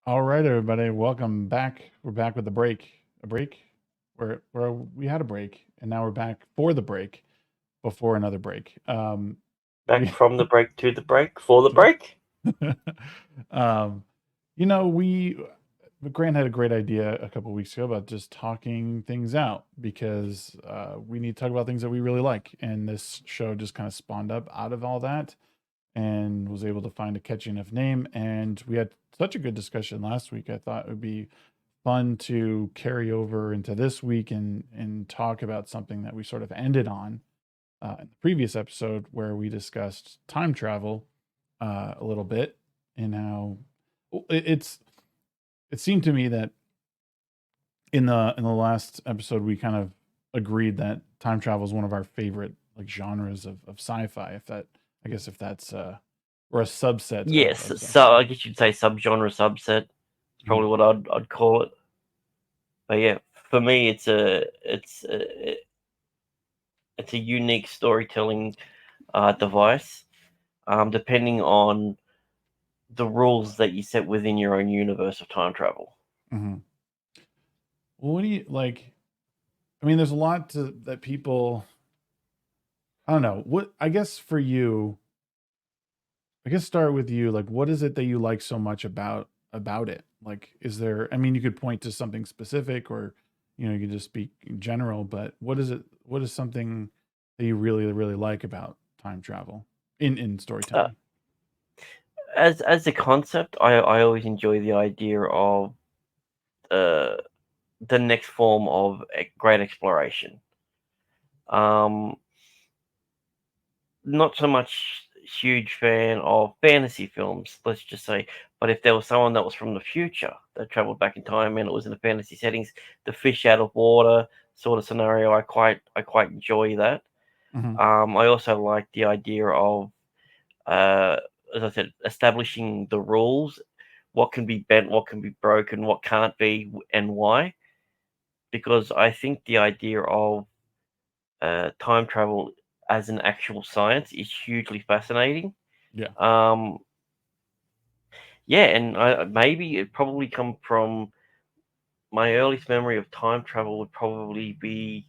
All right, everybody, welcome back. We're back with a break. A break? Where we had a break, and now we're back for the break before another break. Back We from the break to the break for the break. um, you know, we Grant had a great idea a couple weeks ago about just talking things out because we need to talk about things that we really like, and this show just kind of spawned up out of all that, and was able to find a catchy enough name. And we had such a good discussion last week. I thought it would be fun to carry over into this week and talk about something that we sort of ended on in the previous episode where we discussed time travel a little bit and how it seemed to me that in the last episode we kind of agreed that time travel is one of our favorite like genres of sci-fi, if that, I guess, if that's or a subset Yes, of so sci-fi. I guess you'd say subgenre subset. It's Mhm. probably what I'd call it. But yeah, for me, it's a unique storytelling device. Depending on the rules that you set within your own universe of time travel. Mhm. Well, what do you like? I mean, there's a lot that people. I don't know. What, I guess for you, I guess start with you. Like, what is it that you like so much about it? Like, is there? I mean, you could point to something specific, or you could just speak in general. But what is it? What is something that you really like about time travel in Uh, storytelling? as a concept, I always enjoy the idea of uh, the next form of great exploration. Um, Not so much huge fan of fantasy films, let's just say. But if there was someone that was from the future that traveled back in time and it was in the fantasy settings, the fish out of water sort of scenario, I quite enjoy that. Hmm. I also like the idea of, uh, as I said, establishing the rules, what can be bent, what can be broken, what can't be, and why. Because I think the idea of time travel as an actual science is hugely fascinating. Yeah. Um, yeah, and maybe it probably come from my earliest memory of time travel would probably be,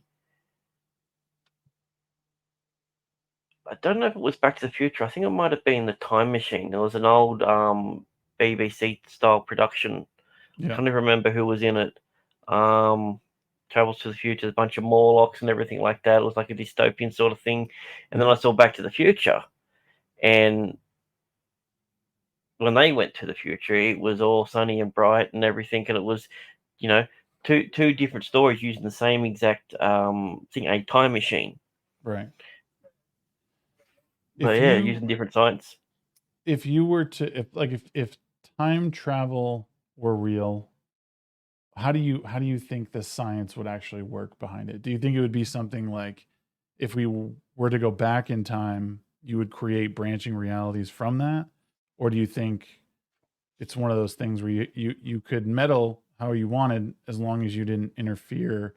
I don't know if it was Back to the Future. I think it might have been The Time Machine. There was an old BBC style production. Yeah. Can't even remember who was in it. Um, Travels to the Future, a bunch of Morlocks and everything like that. It was like a dystopian sort of thing. And then Yeah. I saw Back to the Future, and when they went to the future, it was all sunny and bright and everything, and it was, you know, two different stories using the same exact thing, a time machine. Right. But If yeah, you using different science. if you were to, if time travel were real, how do you think the science would actually work behind it? Do you think it would be something like, if we were to go back in time, you would create branching realities from that? Or do you think it's one of those things where you could meddle how you wanted as long as you didn't interfere,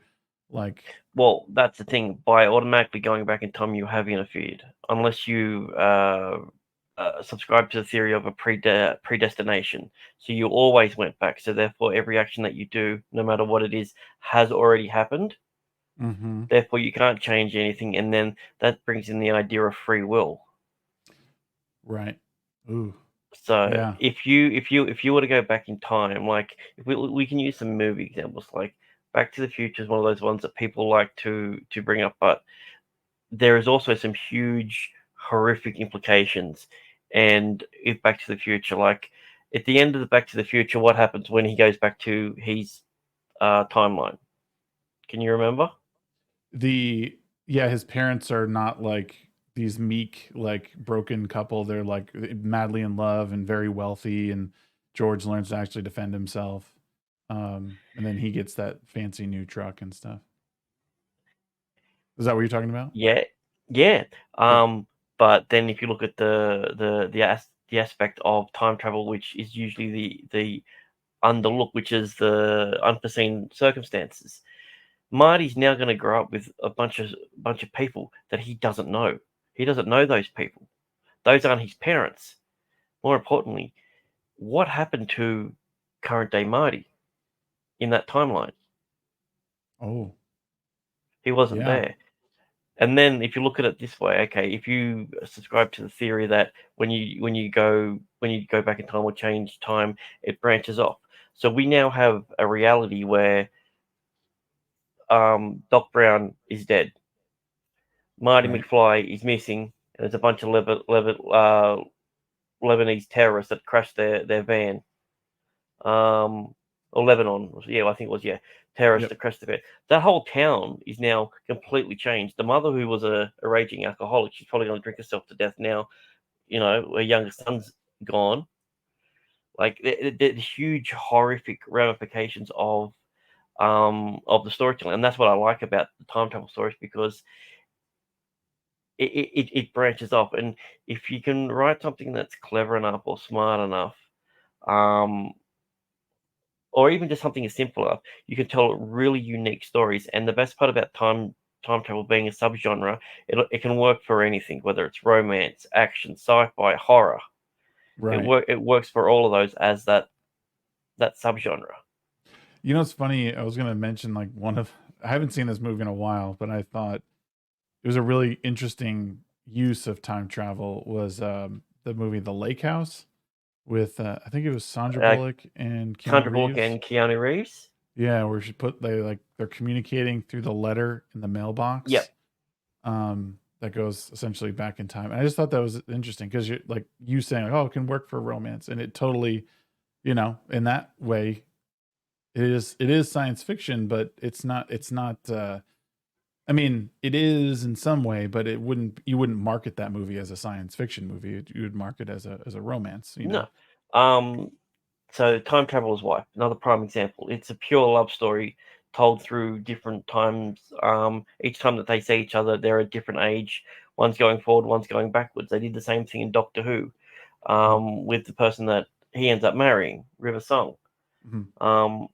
like, Well, that's the thing. By automatically going back in time, you have interfered, unless you subscribe to the theory of a predestination. So you always went back. So therefore, every action that you do, no matter what it is, has already happened. mm-hmm, Therefore, you can't change anything, and then that brings in the idea of free will. right. Ooh, So yeah. if you were to go back in time, like if we can use some movie examples, like Back to the Future is one of those ones that people like to bring up, but there is also some huge horrific implications. And if Back to the Future, like at the end of the Back to the Future, what happens when he goes back to his timeline? Can you remember? The Yeah, his parents are not like these meek, like broken couple. They're like madly in love and very wealthy, and George learns to actually defend himself. And then he gets that fancy new truck and stuff. Is that what you're talking about? Yeah, yeah. Yeah. But then if you look at the aspect of time travel, which is usually the underlook, which is the unforeseen circumstances. Marty's now going to grow up with a bunch of people that he doesn't know. He doesn't know those people. Those aren't his parents. More importantly, what happened to current day Marty in that timeline. Oh, He wasn't yeah, there. And then if you look at it this way, okay, if you subscribe to the theory that when you go back in time or change time, it branches off. So we now have a reality where Doc Brown is dead, Marty right. McFly is missing, and there's a bunch of Lebanese terrorists that crashed their van. Or Lebanon, yeah, I think it was, yeah, terrorists Yep. that crashed the van. That whole town is now completely changed. The mother, who was a raging alcoholic, she's probably going to drink herself to death now. Her younger son's gone. Like the huge horrific ramifications of the storytelling, and that's what I like about the time travel stories, because it branches off. And if you can write something that's clever enough or smart enough, um, or even just something as simple enough, you can tell really unique stories. And the best part about time travel being a subgenre, it can work for anything, whether it's romance, action, sci-fi, horror. Right. It works for all of those as that subgenre. You know, it's funny. I was going to mention like I haven't seen this movie in a while, but I thought it was a really interesting use of time travel was the movie The Lake House with I think it was Sandra Uh, Bullock and Keanu Sandra Bullock Reeves. and Keanu Reeves. Yeah, where they're communicating through the letter in the mailbox. Yep. That goes essentially back in time. And I just thought that was interesting because you're like you saying like, oh, it can work for romance, and it totally, in that way, it is science fiction, but it's not. I mean, it is in some way, but you wouldn't market that movie as a science fiction movie. You would market as a romance. No. Um, So Time Traveler's Wife, another prime example. It's a pure love story told through different times. Each time that they see each other, they're a different age. One's going forward, one's going backwards. They did the same thing in Doctor Who, Yep. with the person that he ends up marrying, River Song. Mhm. Um,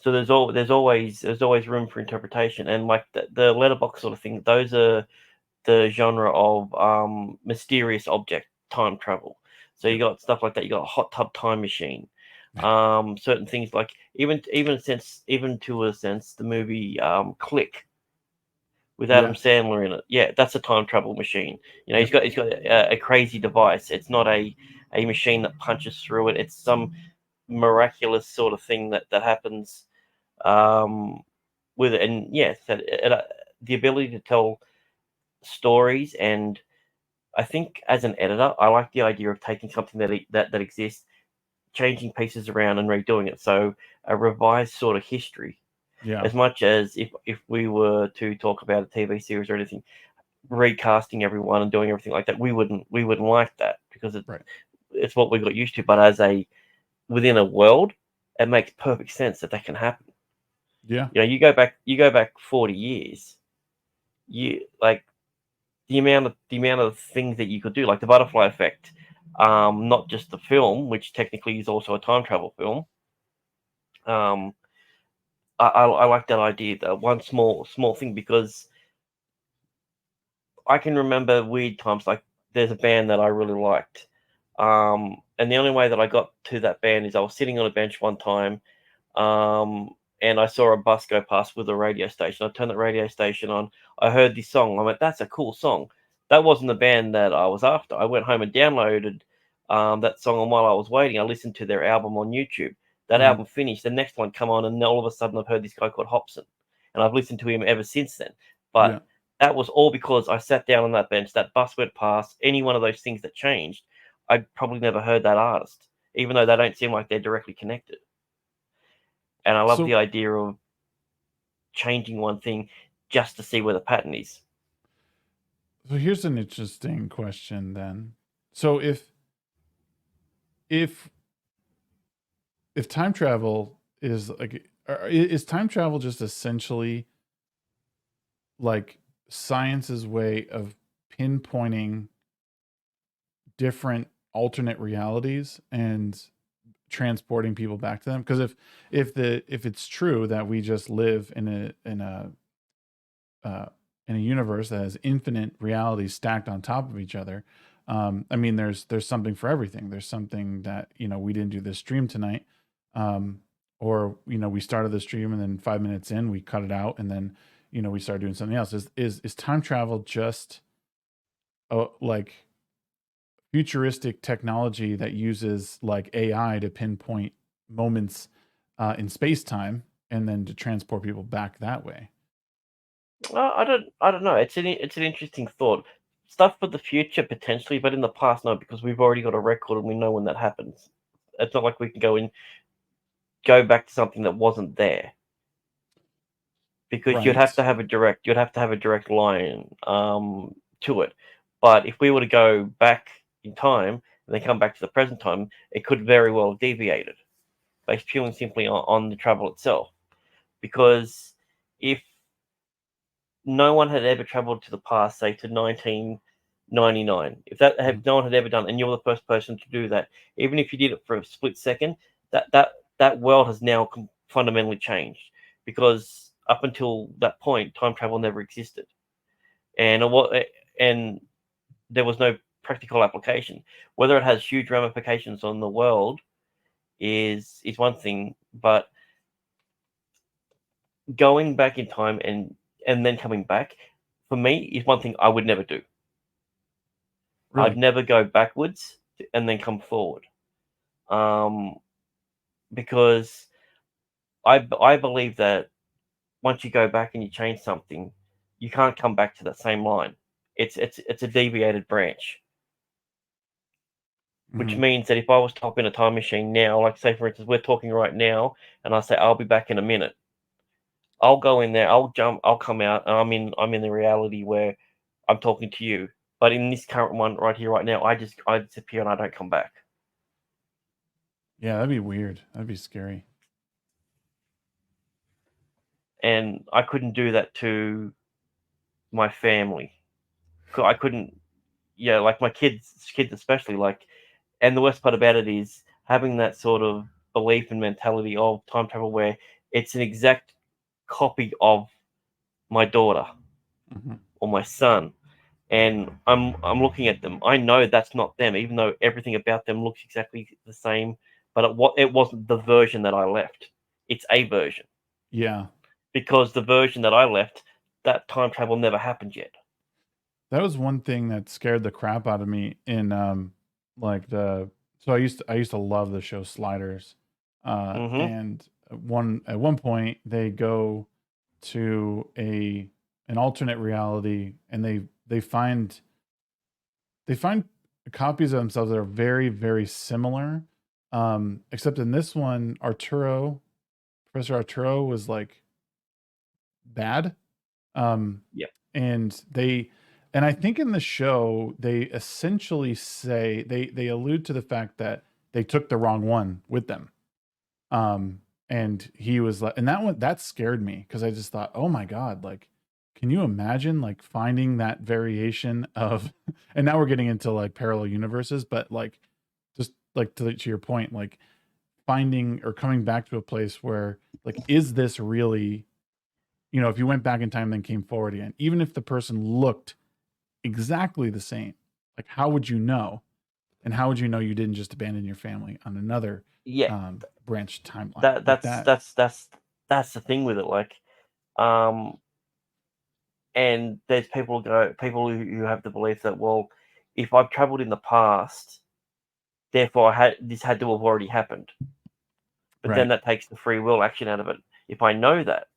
so there's always room for interpretation, and like the letterbox sort of thing. Those are the genre of mysterious object time travel. So you Yep. got stuff like that. You got a hot tub time machine. Certain things like even to a sense, the movie Click with Adam Yeah. Sandler in it. Yeah, that's a time travel machine. He's Yep. got a crazy device. It's not a machine that punches through it. It's some miraculous sort of thing that happens um, with it. And yes, the ability to tell stories. And I think as an editor, I like the idea of taking something that exists, changing pieces around and redoing it. So a revised sort of history. Yeah. As much as if we were to talk about a TV series or anything, recasting everyone and doing everything like that, we wouldn't like that, because Right. it's what we got used to. But as a within a world, it makes perfect sense that can happen. Yeah. You go back 40 years, you like the amount of things that you could do, like the butterfly effect. Not just the film, which technically is also a time travel film. Um, I like that idea, that one small thing, because I can remember weird times. Like there's a band that I really liked, and the only way that I got to that band is I was sitting on a bench one time, um, and I saw a bus go past with a radio station. I turned the radio station on. I heard this song. I went, "That's a cool song." That wasn't the band that I was after. I went home and downloaded that song, and while I was waiting, I listened to their album on YouTube. That Mhm. album finished. The next one come on, and all of a sudden, I've heard this guy called Hobson, and I've listened to him ever since then. Yeah. But that was all because I sat down on that bench. That bus went past. Any one of those things that changed, I'd probably never heard that artist, even though they don't seem like they're directly connected. And I love the So idea of changing one thing just to see where the pattern is. so here's an interesting question then. So if if time travel is like is time travel just essentially like science's way of pinpointing different alternate realities and transporting people back to them? Because if it's true that we just live uh, in a universe that has infinite realities stacked on top of each other, I mean, there's something for everything. There's something that we didn't do this stream tonight. or we started the stream and then 5 minutes in we cut it out and then we started doing something else. Is time travel just like futuristic technology that uses like AI to pinpoint moments in space time and then to transport people back that way? I don't know. It's an interesting thought. Stuff for the future potentially, but in the past, no, because we've already got a record and we know when that happens. It's not like we can go back to something that wasn't there, because Right. you'd have to have a direct line to it. But if we were to go back in time and then come back to the present time, it could very well have deviated based purely and simply on the travel itself. Because if no one had ever traveled to the past, say to 1999, no one had ever done, and you're the first person to do that, even if you did it for a split second, that world has now fundamentally changed, because up until that point, time travel never existed, and and there was no practical application. Whether it has huge ramifications on the world is one thing, but going back in time and then coming back, for me, is one thing I would never do. I'd Really? never go backwards and then come forward, um, because I believe that once you go back and you change something, you can't come back to that same line. It's a deviated branch, which Hmm. means that if I was to hop in a time machine now, like say for instance we're talking right now, and I say I'll be back in a minute, I'll go in there, I'll jump, I'll come out, and I'm in the reality where I'm talking to you. But in this current one right here, right now, I disappear and I don't come back. Yeah, that'd be weird. That'd be scary. And I couldn't do that to my family. I couldn't, yeah, like my kids especially. Like, and the worst part about it is having that sort of belief and mentality of time travel, where it's an exact copy of my daughter Hmm. or my son, and I'm looking at them. I know that's not them, even though everything about them looks exactly the same. But it wasn't the version that I left. It's a version, Yeah, because the version that I left, that time travel never happened yet. that was one thing that scared the crap out of me in like the so I used to love the show Sliders. Hmm. And at one point they go to an alternate reality and they find copies of themselves that are very, very similar. Except in this one, Professor Arturo was like bad. Um, Yeah. and I think in the show they essentially say they allude to the fact that they took the wrong one with them. And he was like, and that scared me because I just thought, oh my God, like, can you imagine like finding that variation of, and now we're getting into like parallel universes, but like, just like to your point, like finding or coming back to a place where like, is this really, if you went back in time, then came forward again, even if the person looked exactly the same, like, how would you know? And how would you know you didn't just abandon your family on another Yeah. branch timeline That like that's that? that's that's that's the thing with it. Like, um, and there's people who have the belief that, well, if I've traveled in the past, therefore this had to have already happened. But then Right. that takes the free will action out of it. If I know that,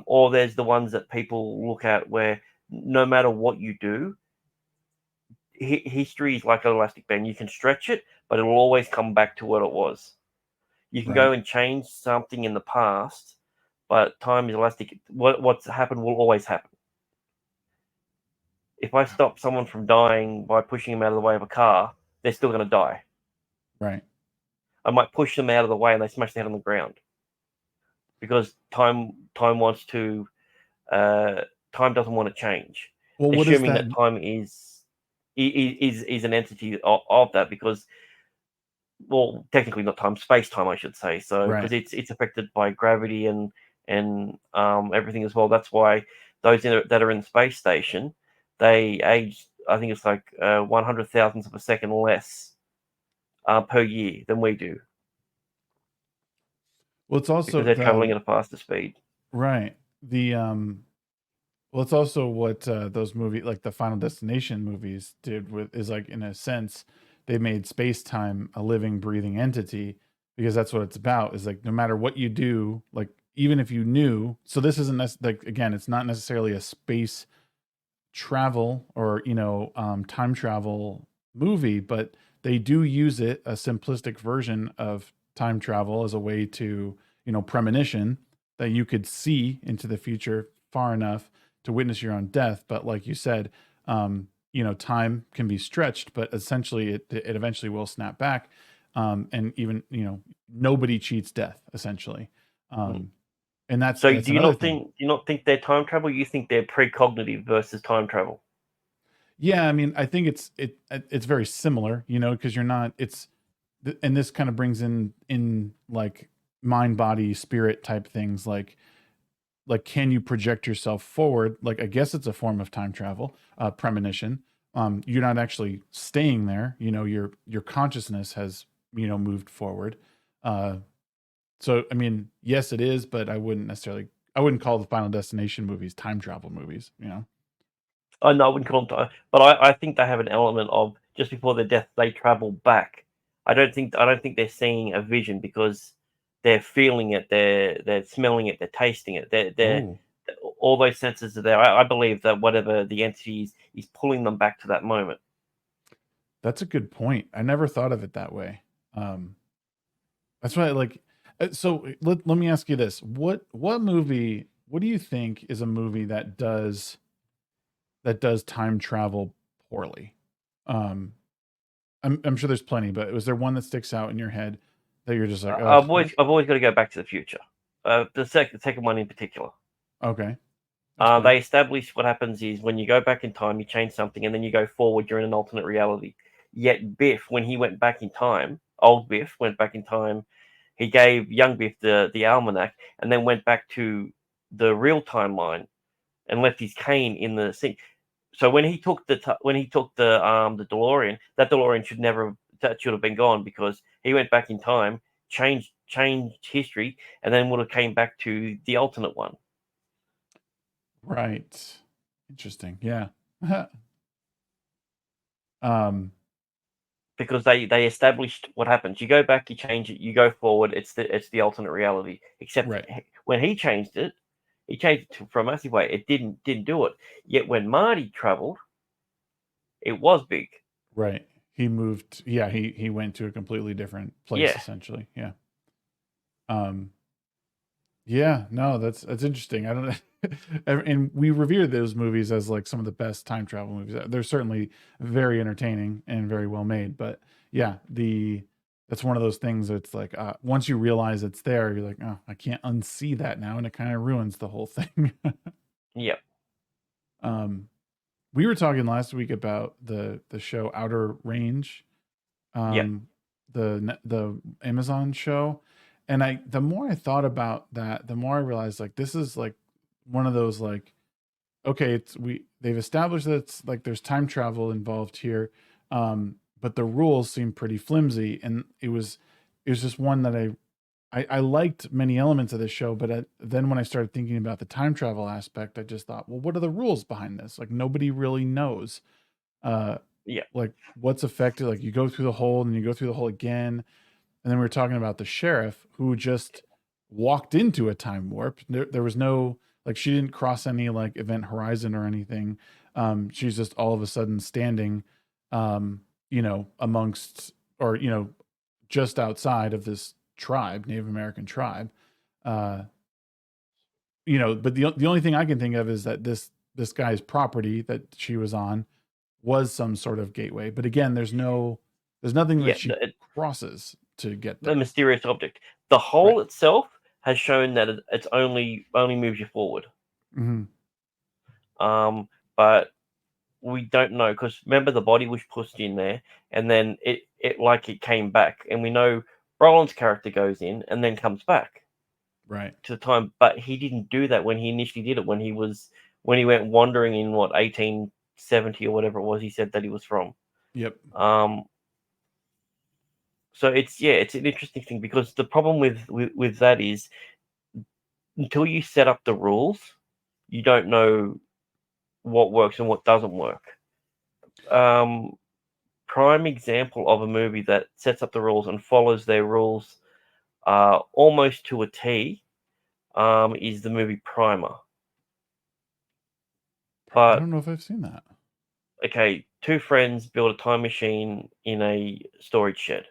or there's the ones that people look at where no matter what you do, history is like an elastic band. You can stretch it, but it'll always come back to what it was. You can Right. go and change something in the past, but time is elastic. What's happened will always happen. If I stop someone from dying by pushing them out of the way of a car, they're still going to die. Right. I might push them out of the way and they smash their head on the ground, because time wants to uh, time doesn't want to change, Well, what is assuming that? that time is an entity of that, because, well, technically not time, space time, I should say. So because Right. it's affected by gravity and everything as well. That's why those that are in the space station, they age. I think it's like 100 thousandths of a second less per year than we do. Well, it's also because they're traveling at a faster speed. right. The well, it's also what those movies, like the Final Destination movies, did with is like in a sense they made space time a living, breathing entity because that's what it's about. Is like no matter what you do, like even if you knew, so this isn't like again, it's not necessarily a space travel or time travel movie, but they do use it a simplistic version of time travel as a way to premonition that you could see into the future far enough to witness your own death. But like you said, time can be stretched, but essentially it eventually will snap back. And even nobody cheats death essentially. um, and So that's another thing. do you not think they're time travel? You think they're precognitive versus time travel? Yeah, I mean, I think it's very similar, because you're not. And this kind of brings in like mind, body, spirit type things, like can you project yourself forward? Like I guess it's a form of time travel, premonition. You're not actually staying there. Your consciousness has moved forward. Uh, so I mean, yes, it is, but I wouldn't call the Final Destination movies time travel movies. I know I wouldn't call them time, but I think they have an element of just before their death they travel back. I don't think they're seeing a vision because they're feeling it, they're smelling it, they're tasting it. They're Oh, all those senses are there. I believe that whatever the entity is pulling them back to that moment. that's a good point. I never thought of it that way. Um, that's why, like, so let me ask you this: what movie? What do you think is a movie that does time travel poorly? Um, I'm sure there's plenty, but was there one that sticks out in your head that you're just like, oh, I've always got to go back to the future. The second one in particular. okay, explain. They establish what happens is when you go back in time, you change something, and then you go forward, you're in an alternate reality. Yet Biff, when he went back in time, old Biff went back in time, he gave young Biff the almanac, and then went back to the real timeline and left his cane in the sink. So when he took the DeLorean, that DeLorean should have been gone because he went back in time, changed history, and then would have came back to the alternate one. Right. Interesting. Yeah. um. Because they established what happens. You go back, you change it, you go forward. It's the alternate reality. Except Right. when he changed it for a massive way. It didn't do it. Yet when Marty traveled, it was big. Right. He moved. Yeah. He went to a completely different place. Yeah, Essentially. Yeah. Um. Yeah, no, that's interesting. I don't know. And we revere those movies as like some of the best time travel movies. They're certainly very entertaining and very well made. But yeah, that's one of those things that's like once you realize it's there, you're like, oh, I can't unsee that now, and it kind of ruins the whole thing. yeah, um, we were talking last week about the show Outer Range, yeah, um, the Amazon show, and the more I thought about that, the more I realized like this is like one of those like okay, they've established that it's like there's time travel involved here, but the rules seem pretty flimsy, and it was just one that I liked many elements of this show, but then when I started thinking about the time travel aspect, I just thought, well, what are the rules behind this? Like nobody really knows. Uh, yeah, like what's affected, like you go through the hole and you go through the hole again, and then we were talking about the sheriff who just walked into a time warp. There was no, like, she didn't cross any like event horizon or anything. She's just all of a sudden standing amongst, or just outside of this tribe, Native American tribe. uh but the only thing I can think of is that this guy's property that she was on was some sort of gateway. But again, there's nothing that yeah. she crosses to get The there. mysterious object. The Right. hole itself has shown that it's only moves you forward. Hmm. But we don't know because remember the body was pushed in there, and then it came back, and we know Roland's character goes in and then comes back Right. to the time, but he didn't do that when he initially did it. When he went wandering in 1870 or whatever it was, he said that he was from. Yep. Um, So it's an interesting thing because the problem with that is until you set up the rules, you don't know what works and what doesn't work. Um, Prime example of a movie that sets up the rules and follows their rules almost to a T is the movie Primer. I But don't know if I've seen that. okay, two friends build a time machine in a storage shed.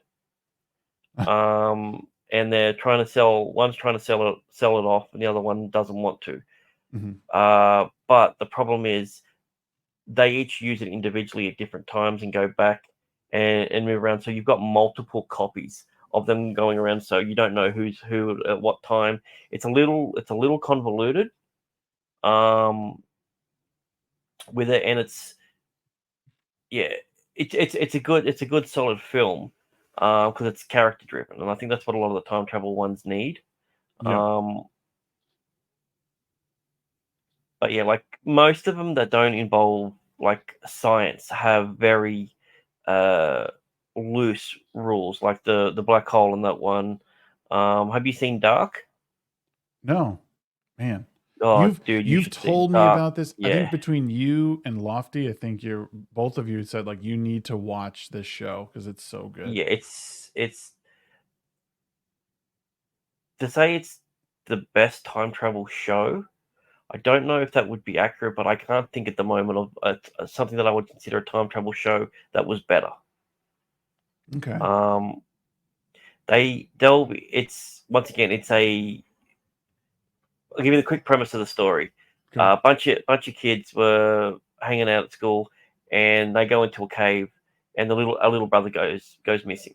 And they're trying to sell. One's trying to sell it off, and the other one doesn't want to. Hmm. But the problem is they each use it individually at different times and go back and move around. So you've got multiple copies of them going around, so you don't know who's who at what time. It's a little convoluted um, with it, and yeah, it's a good solid film because it's character driven, and I think that's what a lot of the time travel ones need. Yep. Um, but yeah, like most of them that don't involve like science have very uh, loose rules, like the black hole in that one. Have you seen Dark? No, man. Oh, You've dude, you you've should see told me Dark. about this. I think Yeah, between you and Lofty, I think you're both of you said like you need to watch this show because it's so good. yeah. It's to say it's the best time travel show. I don't know if that would be accurate, but I can't think at the moment of something that I would consider a time travel show that was better. Okay. Um, they'll it's once again it's a I'll give you the quick premise of the story. Okay. A bunch of kids were hanging out at school, and they go into a cave, and a little brother goes missing.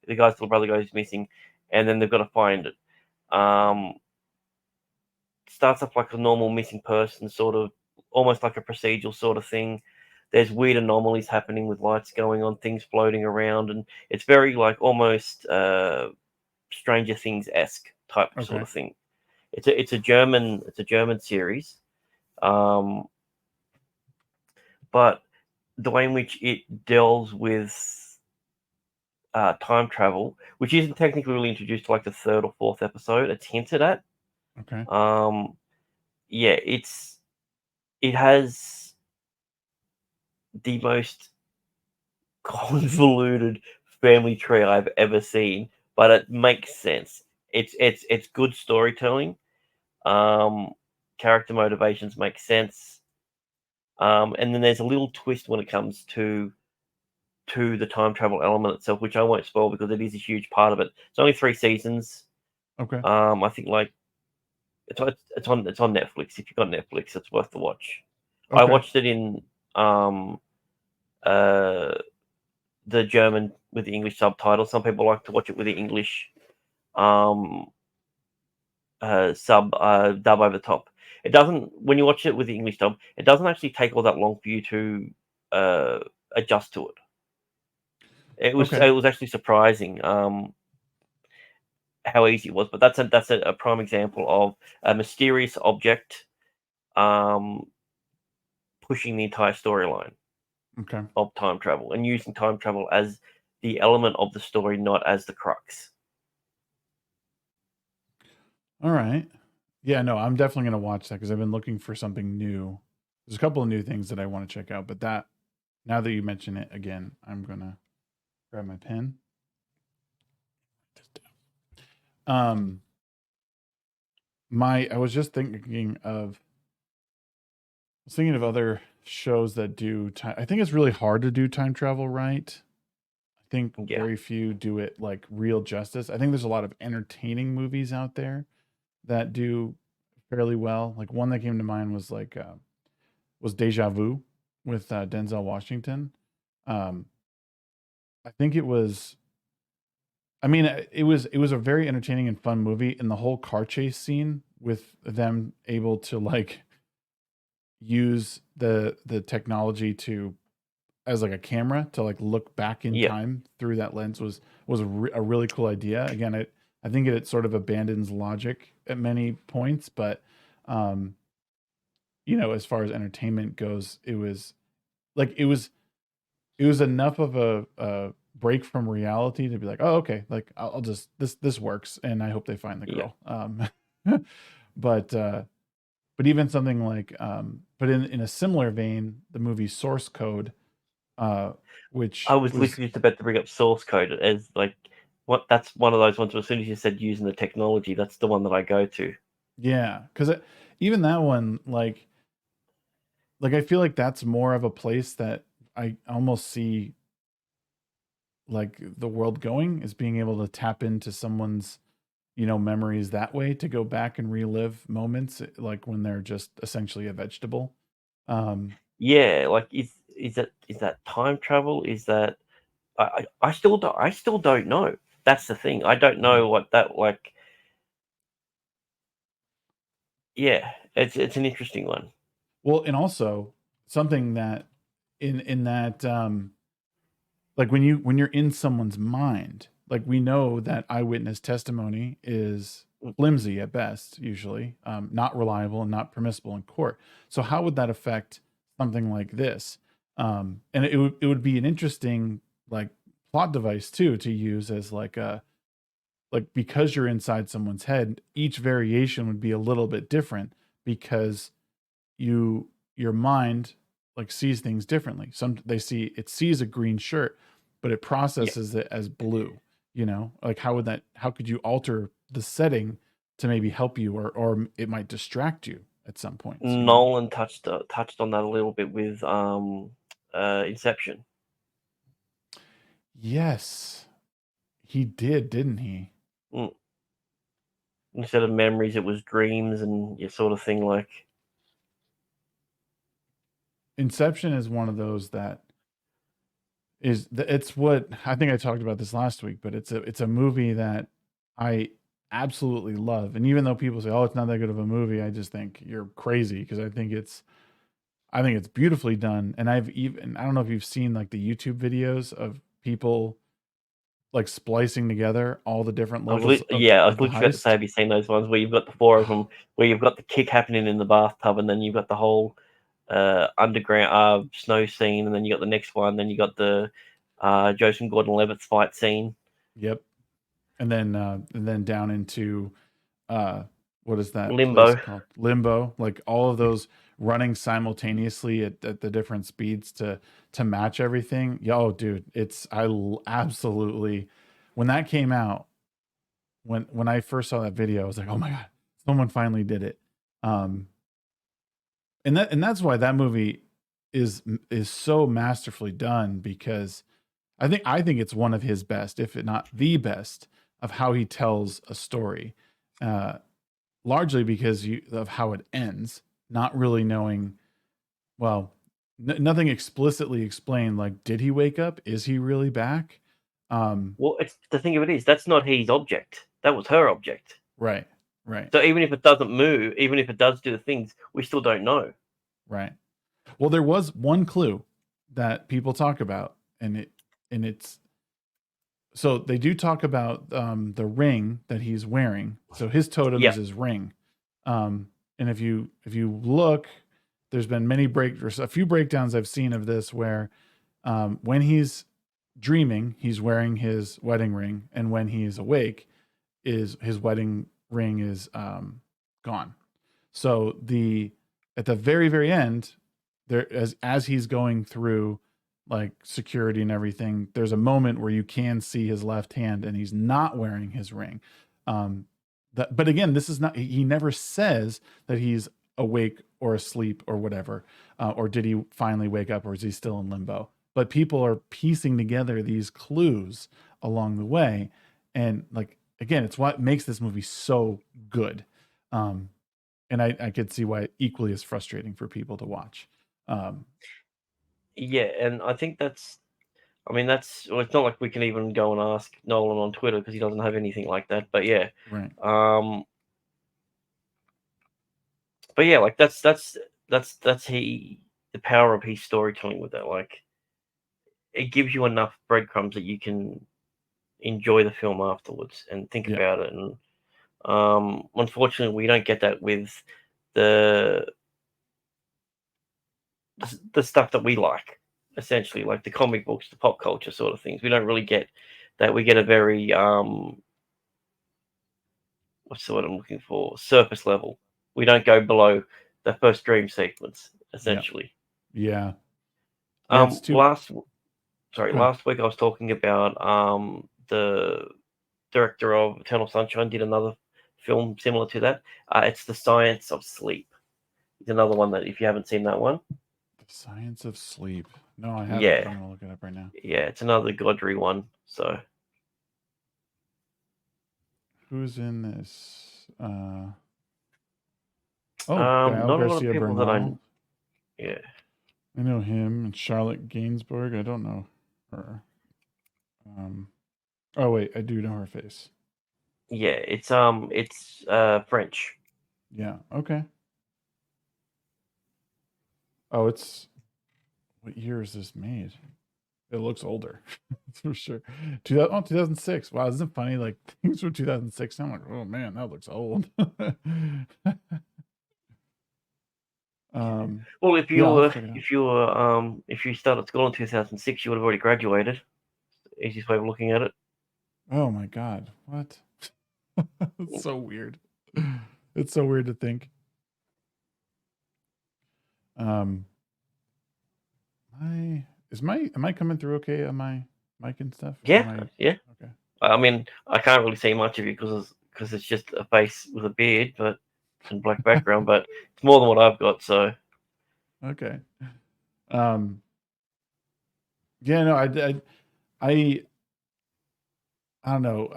The guy's little brother goes missing, and then they've got to find it. Um, Starts up like a normal missing person sort of, almost like a procedural sort of thing. There's weird anomalies happening with lights going on, things floating around, and it's very like almost Stranger Things esque type sort Okay. of thing. It's a German series, um, but the way in which it deals with time travel, which isn't technically really introduced to like the third or fourth episode, it's hinted at. Okay. Um, yeah, it has the most convoluted family tree I've ever seen, but it makes sense. It's good storytelling. Um, Character motivations make sense. And then there's a little twist when it comes to the time travel element itself, which I won't spoil because it is a huge part of it. It's only 3 seasons. Okay. I think like it's on Netflix. If you've got Netflix, it's worth the watch. I Okay. watched it in um uh the German with the English subtitles. Some people like to watch it with the English um dub over the top. It doesn't when you watch it with the English dub, it doesn't actually take all that long for you to uh adjust to it. It was Okay. it was actually surprising how easy it was, but that's a prime example of a mysterious object um pushing the entire storyline Okay. of time travel and using time travel as the element of the story, not as the crux. All right. Yeah, no, I'm definitely gonna watch that because I've been looking for something new. There's a couple of new things that I want to check out, but that now that you mention it again, I'm gonna grab my pen. Um, I was just thinking of other shows that do time. I think it's really hard to do time travel right. I think Yeah, very few do it like real justice. I think there's a lot of entertaining movies out there that do fairly well. Like one that came to mind was was Deja Vu with Denzel Washington. Um, I think it was. I mean, it was a very entertaining and fun movie, and the whole car chase scene with them able to like use the technology to as like a camera to like look back in yeah. time through that lens was a really cool idea. Again, I think it sort of abandons logic at many points, but um, as far as entertainment goes, it was like it was enough of a break from reality to be like, oh, okay, like I'll just this works, and I hope they find the Yeah. girl. But even something like but in a similar vein, the movie Source Code, which I was was literally just about to bring up source code as like what that's one of those ones where as soon as you said using the technology, that's the one that I go to. yeah, because even that one, like I feel like that's more of a place that I almost see like the world going, is being able to tap into someone's memories that way, to go back and relive moments like when they're just essentially a vegetable. Yeah, like is that time travel? Is that I still don't know. That's the thing. I don't Mhm. know what that like. Yeah, it's an interesting one. Well, and also something that in that like when you're in someone's mind, like we know that eyewitness testimony is Mm. flimsy at best, usually not reliable and not permissible in court. So how would that affect something like this? And it would be an interesting like plot device too, to use as like a, like, because you're inside someone's head, each variation would be a little bit different, because your mind like sees things differently. Some they see it sees a green shirt, but it Yeah, processes it as blue. Like how could you alter the setting to maybe help you, or it might distract you at some points. Nolan touched on that a little bit with Inception. Yes, he did, didn't he? Mm. Instead of memories, it was dreams and your sort of thing. Like, Inception is one of those that it's what I think I talked about this last week, but it's a movie that I absolutely love. And even though people say, "Oh, it's not that good of a movie," I just think you're crazy, because I think it's beautifully done. And I don't know if you've seen like the YouTube videos of people like splicing together all the different levels Yeah, I was of the literally about to say, heist. have you seen those ones where you've got the four of them, where you've got the kick happening in the bathtub, and then you've got the whole underground snow scene, and then you got the next one, then you got the Joseph Gordon-Levitt's fight scene. Yep. And then down into uh what is that place Limbo. called, Limbo, like all of those running simultaneously at the different speeds to match everything. Yo, dude, absolutely, when that came out, when I first saw that video, I was like, oh my god, someone finally did it. Um and that's why that movie is so masterfully done, because I think it's one of his best, if it not the best, of how he tells a story. Uh, Largely because of how it ends, not really knowing. Well, nothing explicitly explained. Like, did he wake up? Is he really back? Well, it's the thing of it is that's not his object. That was her object. Right, right, So even if it doesn't move, even if it does do the things, we still don't know. right. Well, there was one clue that people talk about, and it's so they do talk about the ring that he's wearing. So his totem Yeah. is his ring. And if you look, there's been a few breakdowns I've seen of this, where when he's dreaming, he's wearing his wedding ring, and when he's awake, is his wedding ring is gone. So the at the very very end, there, as he's going through like security and everything, there's a moment where you can see his left hand, and he's not wearing his ring. But again, this is not, he never says that he's awake or asleep or whatever, or did he finally wake up, or is he still in limbo? But people are piecing together these clues along the way, and like again, it's what makes this movie so good. Um, and I could see why it equally is frustrating for people to watch. Um, Yeah, and I think I mean, well, it's not like we can even go and ask Nolan on Twitter because he doesn't have anything like that. But yeah, right. um, but yeah, like that's the power of his storytelling with that. Like, it gives you enough breadcrumbs that you can enjoy the film afterwards and think Yeah. about it. And unfortunately, we don't get that with the the stuff that we like. essentially, like the comic books, the pop culture sort of things. We don't really get that. We get a very what's the word I'm looking for? Surface level. We don't go below the first dream sequence, Yeah. essentially. Yeah. Yeah. It's too. Last Go ahead. week I was talking about the director of Eternal Sunshine did another film similar to that. It's The Science of Sleep. It's another one that if you haven't seen that one, The Science of Sleep. No, I haven't, but yeah, I'm gonna look it up right now. yeah, it's another Godry one. So Who's in this? Oh, Gael not a lot of Garcia people that I Bernal. yeah. I know him, and Charlotte Gainsbourg. I don't know her. Oh wait, I do know her face. Yeah, it's French. Yeah. Okay. Oh, it's what year is this made? It looks older, for sure. 2006. Wow, isn't it funny? Like things from 2006. I'm like, oh man, that looks old. Well, Yeah, I'll have to check it out. if you started school in 2006, you would have already graduated. Easiest way of looking at it. Oh my god, what? It's so weird. It's so weird to think. Um, am I coming through okay on my mic and stuff? Yeah, yeah. Okay? I mean, I can't really see much of you because it's just a face with a beard, but and black background. But it's more than what I've got. So Okay. Um, yeah, no, I don't know.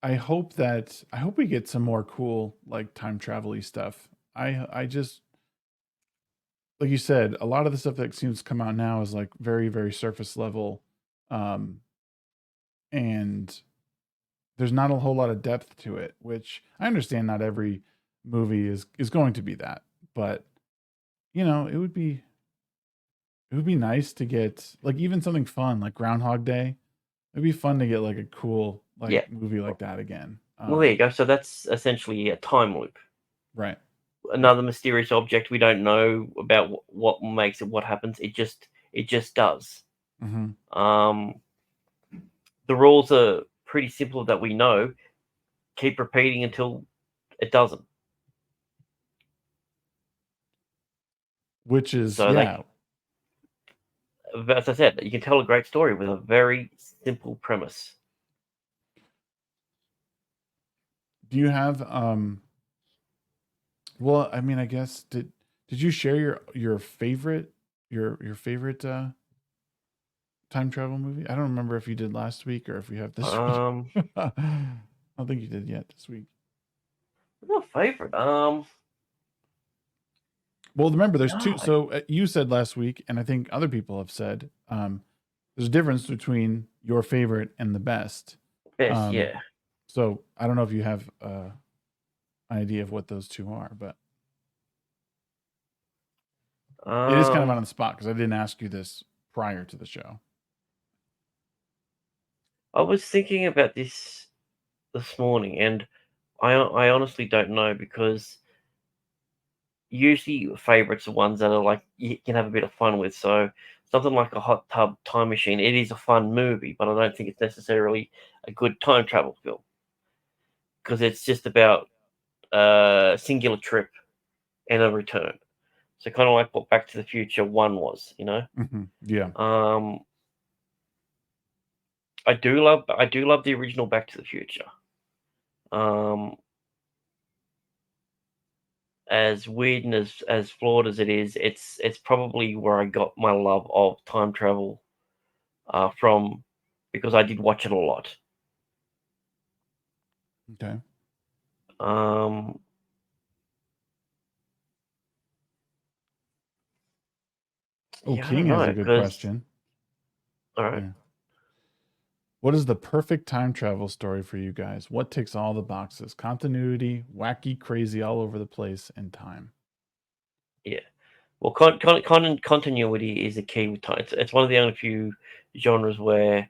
I hope we get some more cool like time travel-y stuff. I just like you said, a lot of the stuff that seems to come out now is like very, very surface level. Um, and there's not a whole lot of depth to it, which I understand not every movie is going to be that. But you know, it would be nice to get like even something fun like Groundhog Day. It'd be fun to get like a cool like yeah. movie like that again. Well, there you go. So that's essentially a time loop. Right. Another mysterious object we don't know about what makes it, what happens. It just does. Mm-hmm. The rules are pretty simple that we know. Keep repeating until it doesn't. Which is So yeah. as I said, you can tell a great story with a very simple premise. Do you have well, I mean, I guess did you share your favorite your favorite time travel movie? I don't remember if you did last week or if we have this week. Um, I don't think you did yet this week. no favorite. Well, remember there's two. No, So you said last week, and I think other people have said there's a difference between your favorite and the best. best, Um, yeah. so I don't know if you have an idea of what those two are, but it is kind of Um, on the spot because I didn't ask you this prior to the show. I was thinking about this morning, and I honestly don't know because usually favorites are ones that are like you can have a bit of fun with. So something like a hot tub time machine, it is a fun movie, but I don't think it's necessarily a good time travel film because it's just about a singular trip and a return. So kind of like what Back to the Future one was, you know. Mm-hmm. Yeah. Um, I do love the original Back to the Future. Um, as weird and as flawed as it is, it's probably where I got my love of time travel from because I did watch it a lot. Okay. Um, Oh, yeah, I don't King has know a good because question. all right. Yeah. What is the perfect time travel story for you guys? What ticks all the boxes? Continuity, wacky, crazy, all over the place, and time. Yeah. Well, continuity is a key with time. It's one of the only few genres where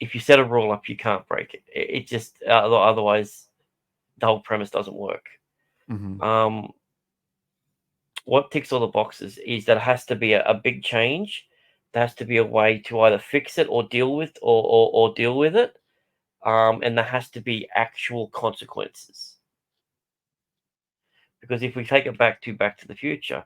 if you set a rule up, you can't break it. It just otherwise the whole premise doesn't work. Mm-hmm. Um, what ticks all the boxes is that it has to be a big change. There has to be a way to either fix it or deal with or deal with it. And there has to be actual consequences. Because if we take it back to the Future,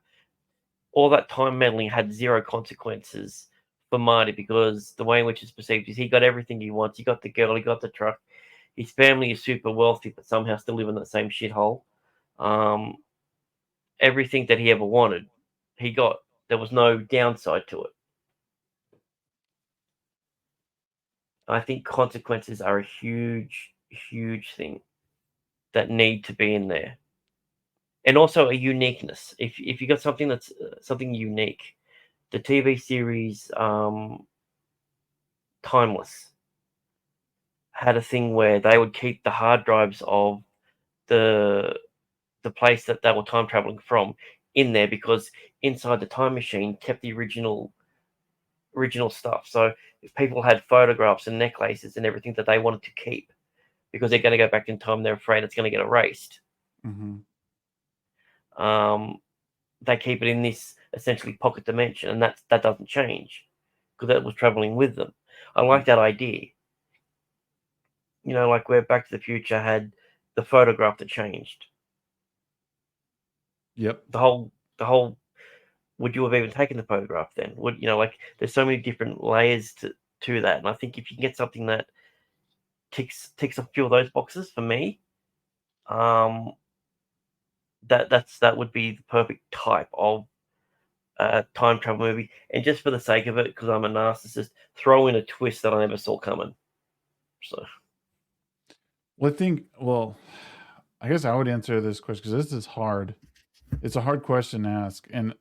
all that time meddling had zero consequences for Marty, because the way in which it's perceived is he got everything he wants. He got the girl, he got the truck. His family is super wealthy, but somehow still live in that same shithole. Everything that he ever wanted, he got. There was no downside to it. I think consequences are a huge, huge thing that need to be in there, and also a uniqueness. If you got something that's something unique, the TV series Timeless had a thing where they would keep the hard drives of the the place that they were time traveling from in there, because inside the time machine kept the original stuff. So if people had photographs and necklaces and everything that they wanted to keep because they're going to go back in time, they're afraid it's going to get erased. Mm-hmm. They keep it in this essentially pocket dimension, and that doesn't change because that was traveling with them. I like that idea. Like where Back to the Future had the photograph that changed. Yep. The whole. Would you have even taken the photograph then? Would like? There's so many different layers to that, and I think if you can get something that ticks a few of those boxes for me, that would be the perfect type of time travel movie. And just for the sake of it, because I'm a narcissist, throw in a twist that I never saw coming. So, Well, I guess I would answer this question because this is hard. It's a hard question to ask. And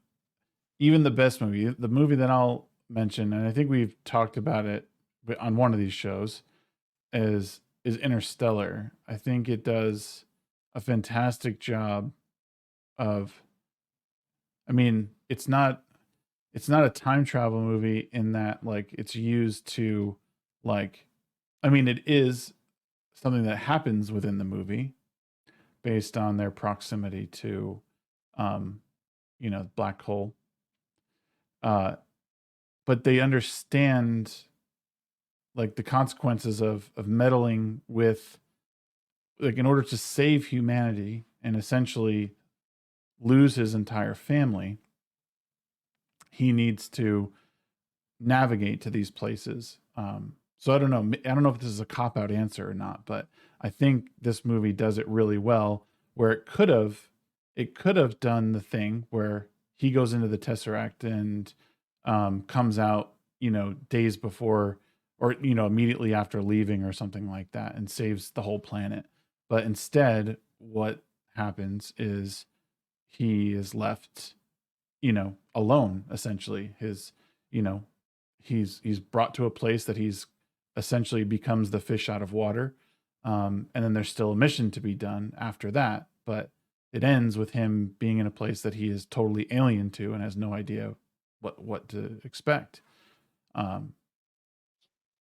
even the best movie, the movie that I'll mention, and I think we've talked about it on one of these shows, is Interstellar. I think it does a fantastic job of, I mean, it's not a time travel movie in that like it's used to like, I mean, it is something that happens within the movie based on their proximity to um black hole, but they understand like the consequences of meddling with, like, in order to save humanity and essentially lose his entire family, he needs to navigate to these places. So I don't know. I don't know if this is a cop out answer or not, but I think this movie does it really well. Where it could have done the thing where he goes into the Tesseract and comes out, days before, or immediately after leaving or something like that, and saves the whole planet. But instead, what happens is he is left, alone. Essentially, you know, he's brought to a place that he's essentially becomes the fish out of water. And then there's still a mission to be done after that, but it ends with him being in a place that he is totally alien to and has no idea what to expect. Um,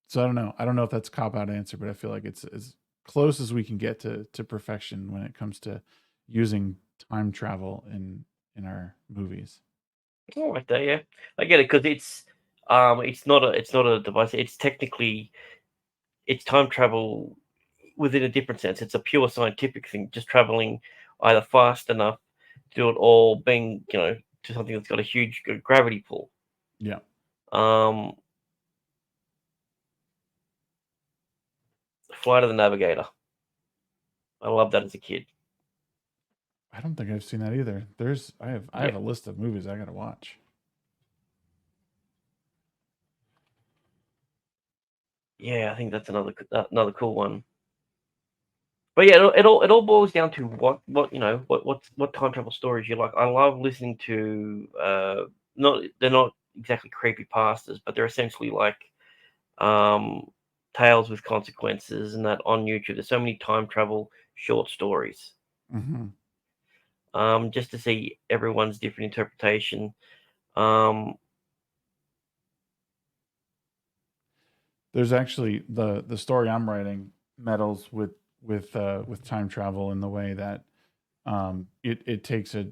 so I don't know. I don't know if that's a cop out answer, but I feel like it's as close as we can get to perfection when it comes to using time travel in our movies. I like that. Yeah, I get it, because it's not a device. It's time travel within a different sense. It's a pure scientific thing, just traveling either fast enough to do it, or being to something that's got a huge gravity pull. Yeah. Um, Flight of the Navigator. I love that as a kid. I don't think I've seen that either. I Yeah, have a list of movies I got to watch. yeah. I think that's another cool one. But yeah, it all boils down to what time travel stories you like. I love listening to not they're not exactly creepy pastas, but they're essentially like um, tales with consequences, and that on YouTube. There's so many time travel short stories, Hmm. just to see everyone's different interpretation. Um, There's actually the story I'm writing meddles with time travel in the way that it takes a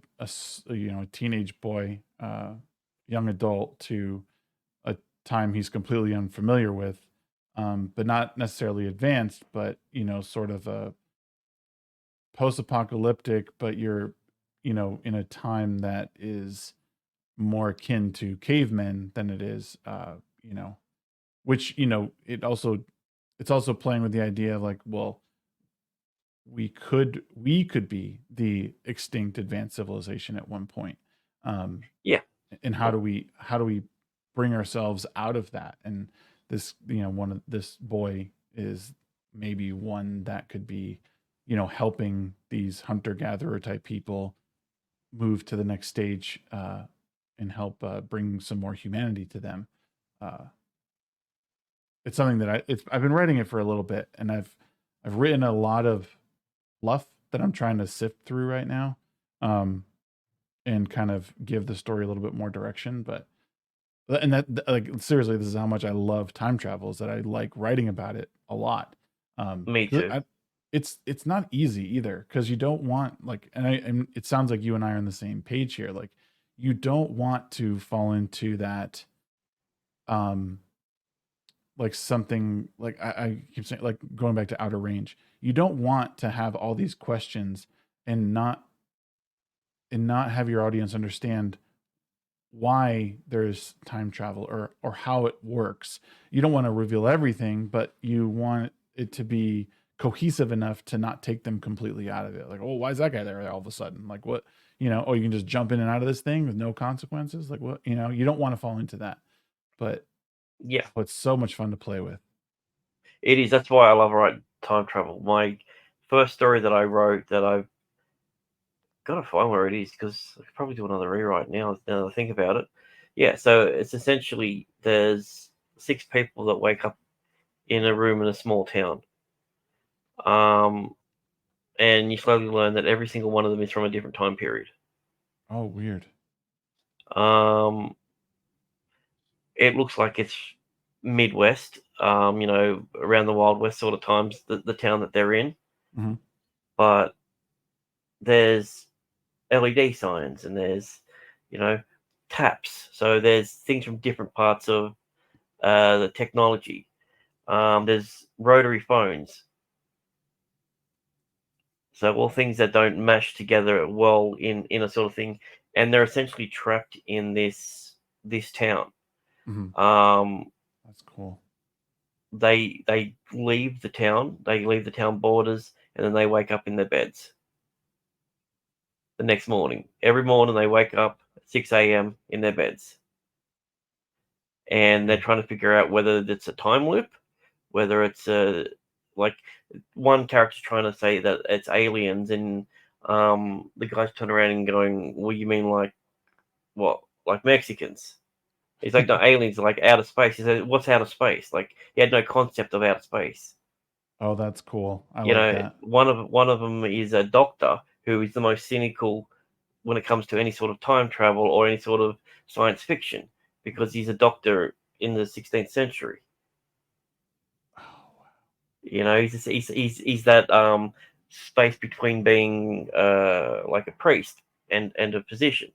teenage boy, young adult, to a time he's completely unfamiliar with, but not necessarily advanced, but sort of a post-apocalyptic, but you're in a time that is more akin to cavemen than it is, which it's also playing with the idea of like, well, we could be the extinct advanced civilization at one point. Yeah. And how do we bring ourselves out of that? And this, this boy is maybe one that could be, helping these hunter gatherer type people move to the next stage, and help bring some more humanity to them. uh, it's something that I've been writing it for a little bit, and I've written a lot of fluff that I'm trying to sift through right now, um, and kind of give the story a little bit more direction. But and that, like, seriously, this is how much I love time travel, is that I like writing about it a lot. Me 'Cause too. it's not easy either, because you don't want, like, and it sounds like you and I are on the same page here. Like, you don't want to fall into that, um like something like I keep saying, like, going back to Outer Range. You don't want to have all these questions and not have your audience understand why there's time travel, or how it works. You don't want to reveal everything, but you want it to be cohesive enough to not take them completely out of it. Like, oh, why is that guy there all of a sudden? Like, what, oh, you can just jump in and out of this thing with no consequences. Like, what, you don't want to fall into that. But Yeah, it's so much fun to play with. it is. That's why I love writing time travel. My first story that I wrote, that I've got to find where it is, because I could probably do another rewrite now that I think about it. Yeah, so it's essentially, there's 6 people that wake up in a room in a small town. And you slowly learn that every single one of them is from a different time period. Oh, weird. Um, it looks like it's Midwest, around the Wild West sort of times, the town that they're in. Mhm. But there's LED signs, and there's, taps. So there's things from different parts of the technology. There's rotary phones. So all things that don't mash together well in a sort of thing, and they're essentially trapped in this town. Mhm. Um, That's cool. they leave the town, borders, and then they wake up in their beds the next morning. Every morning they wake up at 6 a.m. in their beds, and they're Weird. trying to figure out whether it's a time loop, whether it's a, like, one character's trying to say that it's aliens, and the guys turn around and going, "What, you mean like what? Like Mexicans?" He's like, "No, aliens are like outer space." He said, "What's outer space?" Like, he had no concept of outer space. Oh, that's cool. I like that. One of them is a doctor who is the most cynical when it comes to any sort of time travel or any sort of science fiction, because he's a doctor in the 16th century. Oh, He's that space between being like a priest and a physician,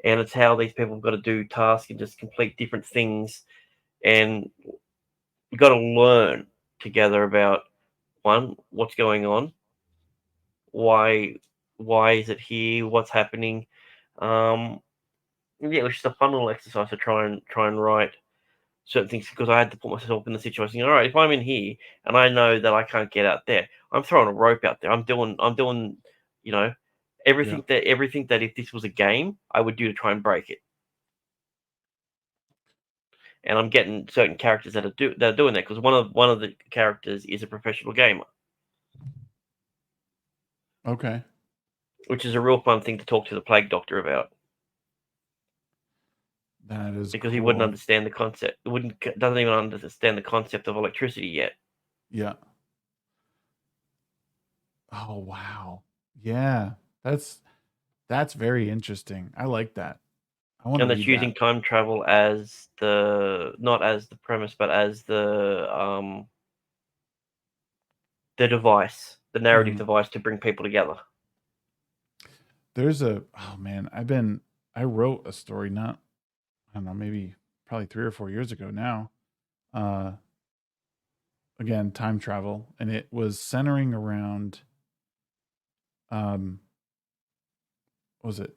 and it's how these people have got to do tasks and just complete different things, and you've got to learn together about, one, what's going on, why why is it here, what's happening. Um, yeah, it was just a fun little exercise to try and write certain things, because I had to put myself in the situation. All right, if I'm in here and I know that I can't get out there, I'm throwing a rope out there. I'm doing, you know, yeah. everything that if this was a game, I would do to try and break it. And I'm getting certain characters that are doing that, because one of the characters is a professional gamer, Okay. which is a real fun thing to talk to the Plague Doctor about, That is because he wouldn't cool. understand the concept. Wouldn't Doesn't even understand the concept of electricity yet. Yeah. Oh, wow. Yeah. That's that's very interesting. I like that. I want to And that's read that. using time travel as not as the premise, but as the device the narrative device to bring people together. There's oh man, I wrote a story not, I don't know, maybe probably 3 or 4 years ago now. Uh Again, time travel, and it was centering around um what was it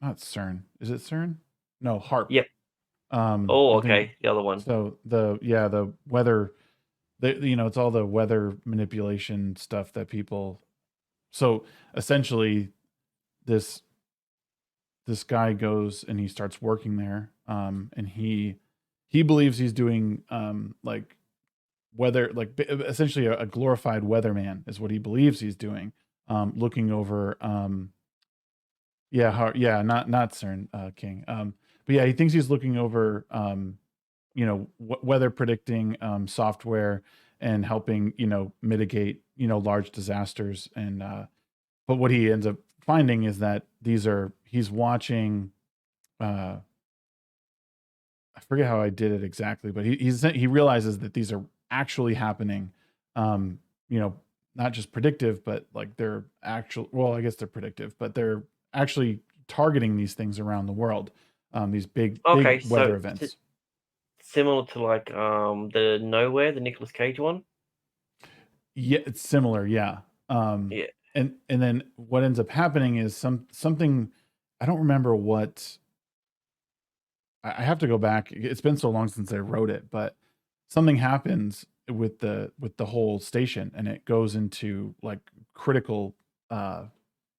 not CERN. Is it CERN? No, HARP. Yep. Oh, I think okay. The other one. so. The weather, it's all the weather manipulation stuff that people. So essentially, this this guy goes and he starts working there, and he believes he's doing like weather, like essentially a glorified weatherman is what he believes he's doing, looking over yeah, not CERN, King. But yeah, he thinks he's looking over, weather predicting software and helping, mitigate, large disasters. And but what he ends up finding is that he's watching. Uh, I forget how I did it exactly, but he realizes that these are actually happening. Um, you know, not just predictive, but like they're actual. Well, I guess they're predictive, but they're actually targeting these things around the world. These big Okay, so weather events. similar to like the Nowhere, the Nicolas Cage one. Yeah, it's similar. Yeah. Um, Yeah. and then what ends up happening is something. I don't remember what. I have to go back. It's been so long since I wrote it, but something happens with the whole station, and it goes into like critical,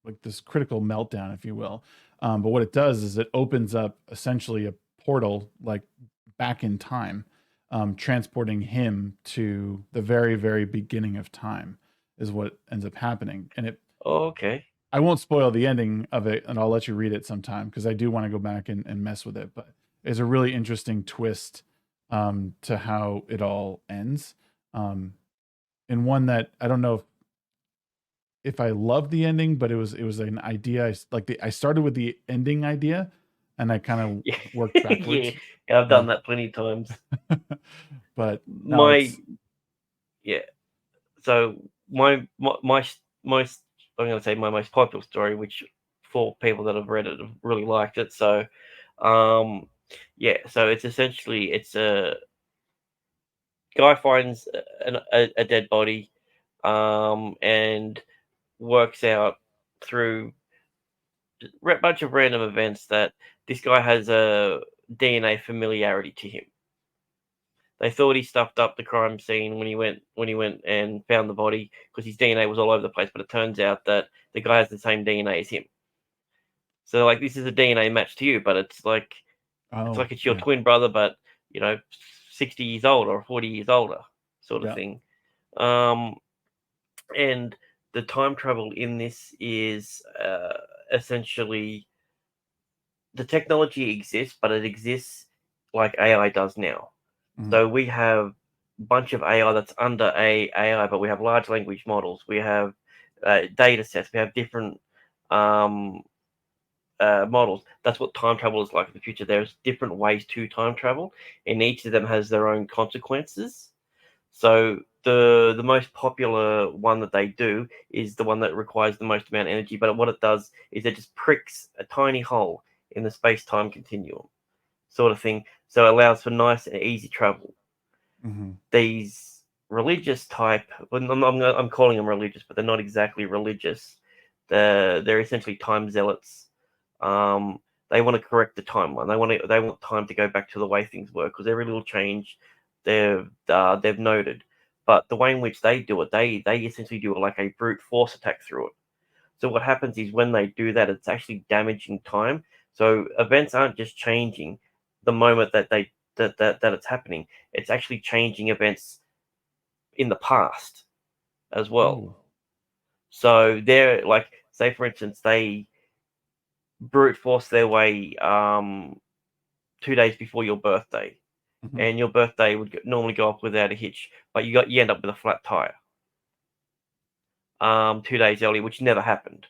like this critical meltdown, if you will. But what it does is it opens up essentially a portal, like back in time, transporting him to the very, very beginning of time, is what ends up happening. And Oh, okay. I won't spoil the ending of it, and I'll let you read it sometime because I do want to go back and mess with it. But it's a really interesting twist to how it all ends, and one that I don't know if I love the ending, but it was an idea. I started with the ending idea, and I kind of Yeah. worked Yeah. backwards. I've Uh, done that plenty of times. but no, My yeah. So my I'm going to say my most popular story, which for people that have read it have really liked it. So, um, yeah. So it's a guy finds a dead body, and works out through a bunch of random events that this guy has a DNA familiarity to him. They thought he stuffed up the crime scene when he went and found the body because his DNA was all over the place, but it turns out that the guy has the same DNA as him. So like this is a DNA match to you, but oh it's your yeah, twin brother, but 60 years older or 40 years older, sort of yeah, thing. Um, and the time travel in this is essentially the technology exists, but it exists like AI does now. mhm, So we have a bunch of AI that's under AI, but we have large language models. We have data sets. We have different um, models. That's what time travel is like in the future. There's different ways to time travel, and each of them has their own consequences. So the most popular one that they do is the one that requires the most amount of energy. But what it does is it just pricks a tiny hole in the space time continuum, sort of thing. So it allows for nice and easy travel. mhm, These religious type, well, I'm calling them religious, but they're not exactly religious. They're essentially time zealots. They want to correct the timeline. They want time to go back to the way things were because every little change they've noted. But the way in which they do it, they essentially do it like a brute force attack through it. So what happens is when they do that, it's actually damaging time. So events aren't just changing the moment that that it's happening. It's actually changing events in the past as well. oh, So they're like, say for instance, they brute force their way 2 days before your birthday, mhm, and your birthday would normally go off without a hitch, but you end up with a flat tire 2 days early, which never happened.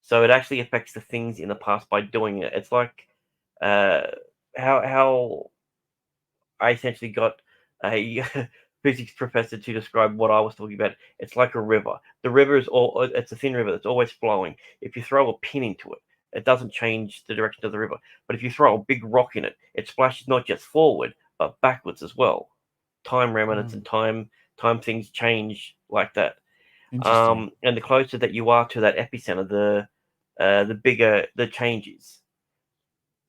So it actually affects the things in the past by doing it. It's like uh, how I essentially got a physics professor to describe what I was talking about. It's like a river. The river is it's a thin river that's always flowing. If you throw a pin into it, it doesn't change the direction of the river. But if you throw a big rock in it, it splashes not just forward but backwards as well. Time remnants Oh, and time things change like that. interesting. And the closer that you are to that epicenter, the bigger the change is.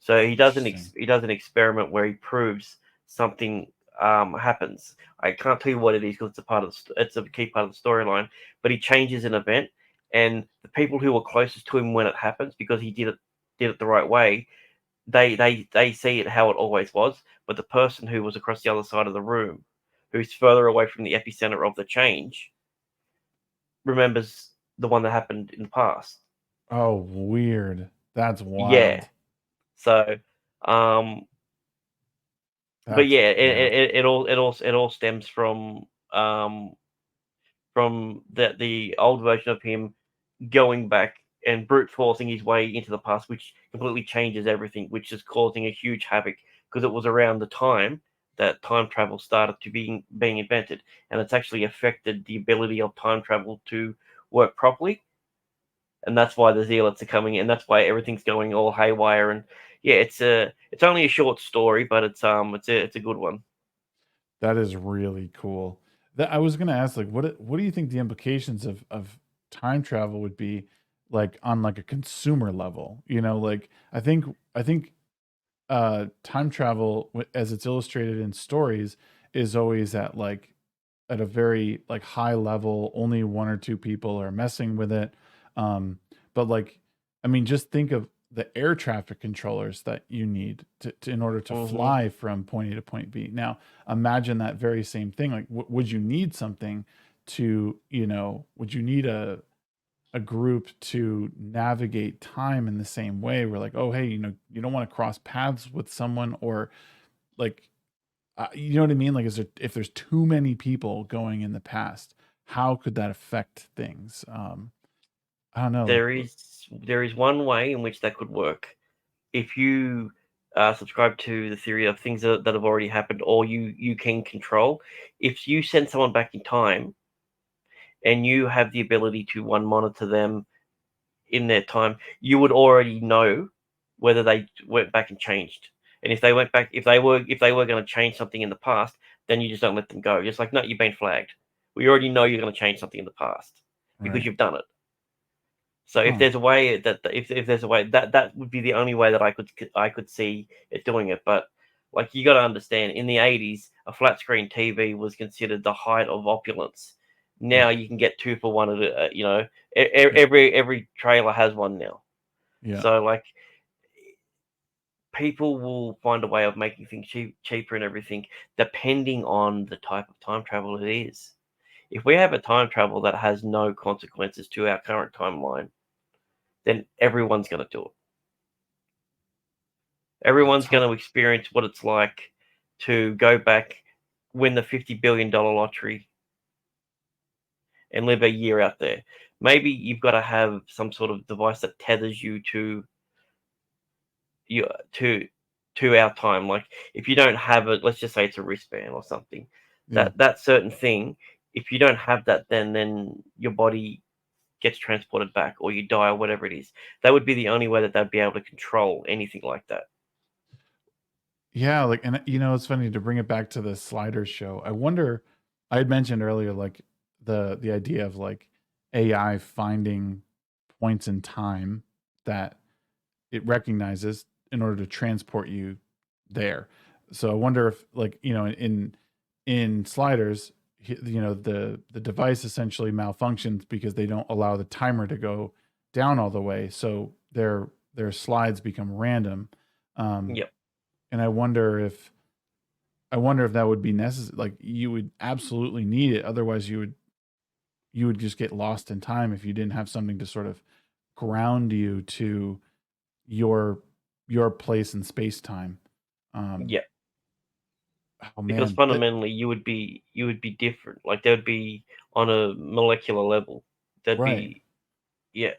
So Interesting. he does an experiment where he proves something happens. I can't tell you what it is because it's a part of it's a key part of the storyline. But he changes an event, and the people who were closest to him when it happens, because he did it the right way, they see it how it always was. But the person who was across the other side of the room, who's further away from the epicenter of the change, remembers the one that happened in the past. Oh, weird. That's Yeah. wild. So, um, but That's yeah, yeah. it all stems from the old version of him going back and brute forcing his way into the past, which completely changes everything, which is causing a huge havoc because it was around the time that time travel started to being invented, and it's actually affected the ability of time travel to work properly, and that's why the zealots are coming, and that's why everything's going all haywire. And yeah, it's only a short story, but it's a good one. That is really cool. That I was gonna ask, like, what do you think the implications of time travel would be, like on like a consumer level? You know, like I think time travel as it's illustrated in stories is always at like at a very like high level. Only one or two people are messing with it. um but like, I mean, just think of the air traffic controllers that you need to in order to Hmm. fly from point A to point B. Now imagine that very same thing. Like, would you need something to, would you need a group to navigate time in the same way? We're like, oh, hey, you don't want to cross paths with someone, or like, you know what I mean? Like, if there's too many people going in the past, how could that affect things? I don't know. Like, There is one way in which that could work. If you subscribe to the theory of things that have already happened, or you can control, if you send someone back in time and you have the ability to one monitor them in their time, you would already know whether they went back and changed. And if they went back, if they were going to change something in the past, then you just don't let them go. Just like, no, you've been flagged. We already know you're going to change something in the past because right? you've done it. So if Huh? there's a way that if there's a way that would be the only way that I could see it doing it. But like, you got to understand, in the 80s, a flat screen TV was considered the height of opulence. Now Yeah. you can get two for one of the, Yeah. every trailer has one now. Yeah. So like, people will find a way of making things cheaper and everything, depending on the type of time travel it is. If we have a time travel that has no consequences to our current timeline, then everyone's going to do it. It's Everyone's hard. going to experience what it's like to go back, win the $50 billion lottery, and live a year out there. Maybe you've got to have some sort of device that tethers you you to to our time. Like, if you don't have it, let's just say it's a wristband or something. Yeah. That certain thing, if you don't have that, then your body gets transported back, or you die, or whatever it is. That would be the only way that they'd be able to control anything like that. Yeah, like, and it's funny to bring it back to the sliders show. I wonder, I had mentioned earlier, like the idea of like AI finding points in time that it recognizes in order to transport you there. So I wonder if, like, in sliders, the device essentially malfunctions because they don't allow the timer to go down all the way, so their slides become random. Um, Yep. and I wonder if that would be necessary. Like, you would absolutely need it, otherwise you would just get lost in time if you didn't have something to sort of ground you to your your place in space time. Um, Yep. oh Because man, fundamentally you would be different. Like, they would be on a molecular level. That'd right. be, yeah.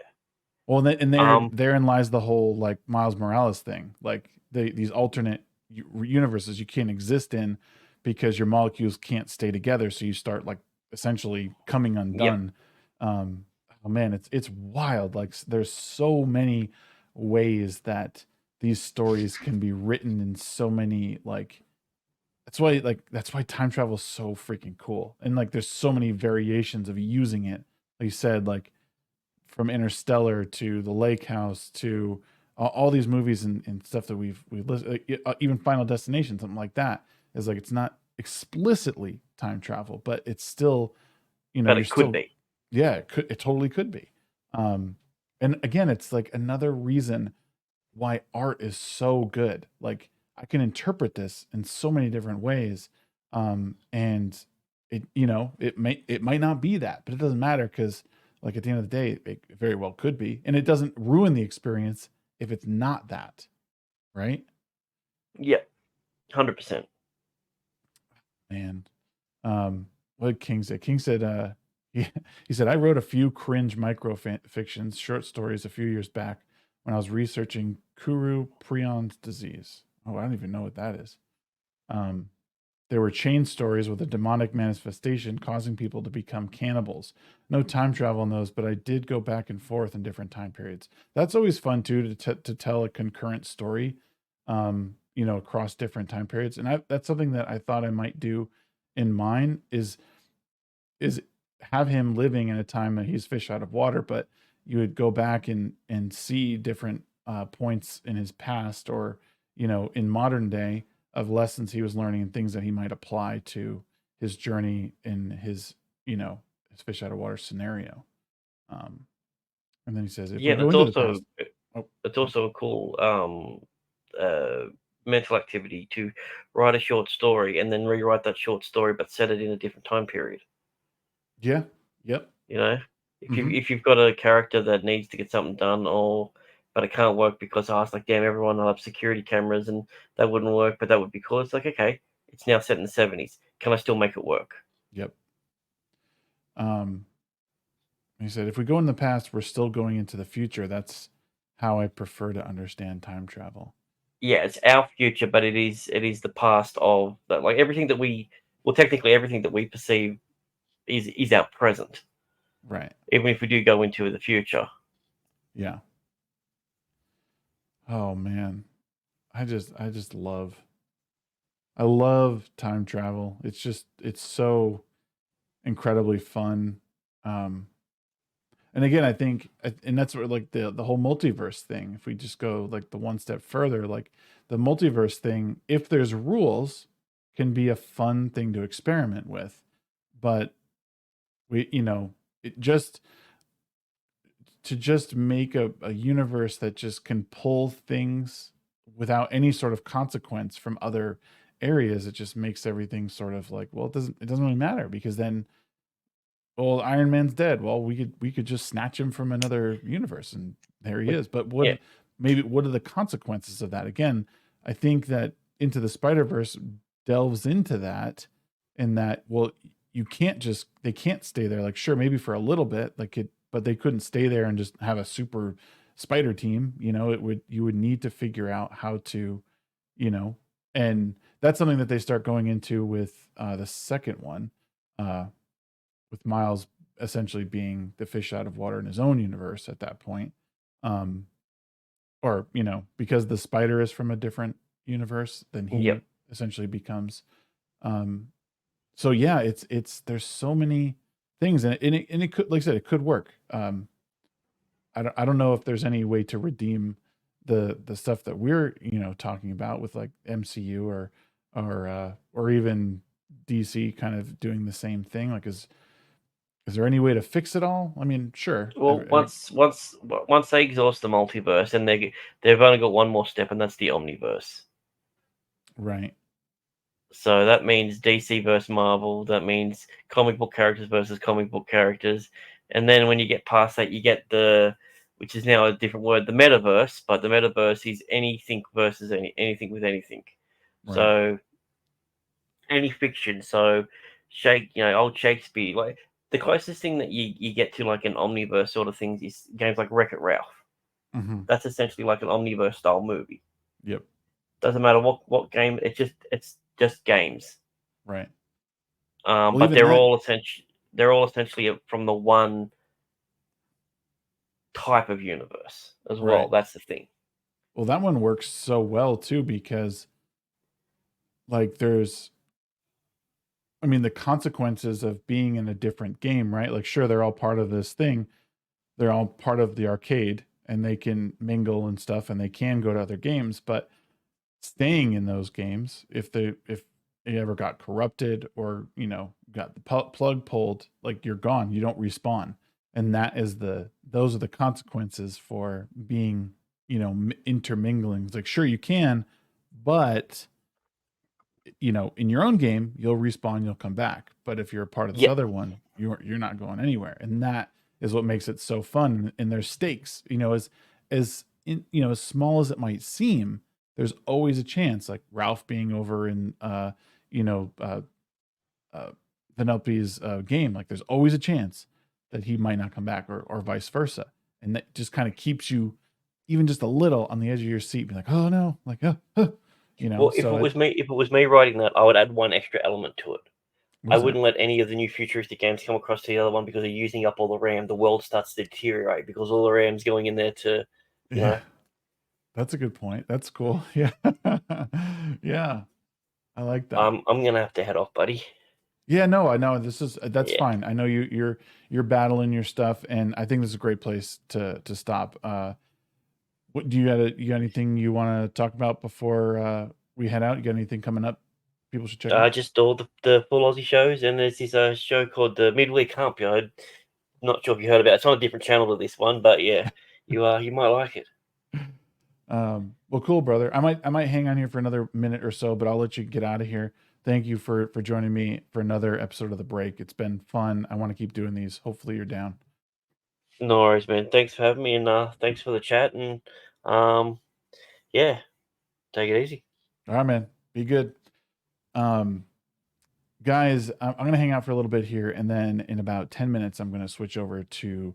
Well, and Um therein lies the whole like Miles Morales thing. Like, these alternate universes you can't exist in because your molecules can't stay together, so you start like essentially coming undone. Oh man, it's wild. Like there's so many ways that these stories can be written in so many like that's why time travel is so freaking cool. And like there's so many variations of using it. Like you said, like from Interstellar to The Lake House to all these movies and stuff that we've listened, even Final Destination, something like that, is like it's not explicitly time travel, but it's still, but you're it could still, be. yeah, it totally could be. And again, it's like another reason why art is so good. Like I can interpret this in so many different ways, and it might not be that, but it doesn't matter because like at the end of the day, it very well could be, and it doesn't ruin the experience if it's not that, right? Yep, 100%. And what did King say? King said, he said, I wrote a few cringe micro fictions, short stories a few years back when I was researching Kuru Prions disease. Oh, I don't even know what that is. Um, there were chain stories with a demonic manifestation causing people to become cannibals. No time travel in those, but I did go back and forth in different time periods. That's always fun too to tell a concurrent story, across different time periods. And that's something that I thought I might do in mine is have him living in a time that he's fish out of water, but you would go back and see different points in his past or in modern day of lessons he was learning and things that he might apply to his journey in his his fish out of water scenario. Um, and then he says, if we Yeah, go that's into the also past, oh, it's also a cool mental activity to write a short story and then rewrite that short story, but set it in a different time period. yeah, yep, You know, mm-hmm. if you've got a character that needs to get something done, or but it can't work because it's like, damn, everyone will have security cameras and that wouldn't work, but that would be cool. It's like, okay, it's now set in the 70s. Can I still make it work? Yep. Um, he said, if we go in the past, we're still going into the future. That's how I prefer to understand time travel. Yeah, it's our future, but it is the past of that. Like everything that technically everything that we perceive is our present, Right. even if we do go into the future. Yeah. Oh man. I just love time travel. It's so incredibly fun. Um and again, I think and that's where like the whole multiverse thing, if we just go like the one step further, like the multiverse thing, if there's rules, can be a fun thing to experiment with. But it just make a universe that just can pull things without any sort of consequence from other areas, it just makes everything sort of like, well, it doesn't really matter because then, well, Iron Man's dead. Well, we could just snatch him from another universe and there he is. But Yeah, what are the consequences of that? Again, I think that Into the Spider-Verse delves into that, in that, well, they can't stay there. Like, sure, maybe for a little bit, like but they couldn't stay there and just have a super spider team. You would need to figure out how to, you know, and that's something that they start going into with the second one. With Miles essentially being the fish out of water in his own universe at that point. Um, or, because the spider is from a different universe, then he yep. essentially becomes. Um, so yeah, there's so many things, and it could, like I said, it could work. I don't know if there's any way to redeem the stuff that we're talking about with like MCU or even DC kind of doing the same thing. Like, is there any way to fix it all? I mean, sure. Well, once they exhaust the multiverse, and they've only got one more step, and that's the omniverse. Right. So that means DC versus Marvel. That means comic book characters versus comic book characters. And then when you get past that, you get which is now a different word, the metaverse. But the metaverse is anything versus anything with anything. Right. So any fiction. So old Shakespeare. Like the closest thing that you get to like an omniverse sort of things is games like Wreck-It Ralph. Mm-hmm. That's essentially like an omniverse style movie. Yep. Doesn't matter what game. It's just games. Right. But even that, they're all essentially from the one type of universe as well. right. That's the thing. Well, that one works so well too because like there's I mean the consequences of being in a different game, right? Like sure they're all part of this thing. They're all part of the arcade and they can mingle and stuff and they can go to other games, but staying in those games if they ever got corrupted or, you know, got the plug pulled, like you're gone, you don't respawn. And those are the consequences for being, you know, intermingling. It's like sure you can, but you know, in your own game, you'll respawn, you'll come back. But if you're a part of this Yep. other one, you're not going anywhere. And that is what makes it so fun. And there's stakes, you know, you know, as small as it might seem, there's always a chance, like Ralph being over in you know, Vanellope's game, like there's always a chance that he might not come back or vice versa. And that just kind of keeps you even just a little on the edge of your seat, be like, oh no, like you know. Well, if it was me writing that, I would add one extra element to it. I wouldn't let any of the new futuristic games come across to the other one because they're using up all the RAM. The world starts to deteriorate because all the RAM's going in there to, you know. That's a good point. That's cool. Yeah. Yeah. I like that. I'm gonna have to head off, buddy. Yeah, no, I know that's Yeah. fine. I know you're battling your stuff and I think this is a great place to stop. What you got anything you want to talk about before we head out? You got anything coming up people should check out? Just all the full Aussie shows, and there's this show called the Midweek Hump. I'm not sure if you heard about it. It's on a different channel to this one, but yeah, you might like it. Well, cool, brother. I might hang on here for another minute or so, but I'll let you get out of here. Thank you for joining me for another episode of The Break. It's been fun. I want to keep doing these. Hopefully you're down. No worries, man. Thanks for having me, and thanks for the chat, and yeah, take it easy. All right, man. Be good. Guys, I'm going to hang out for a little bit here, and then in about 10 minutes, I'm going to switch over to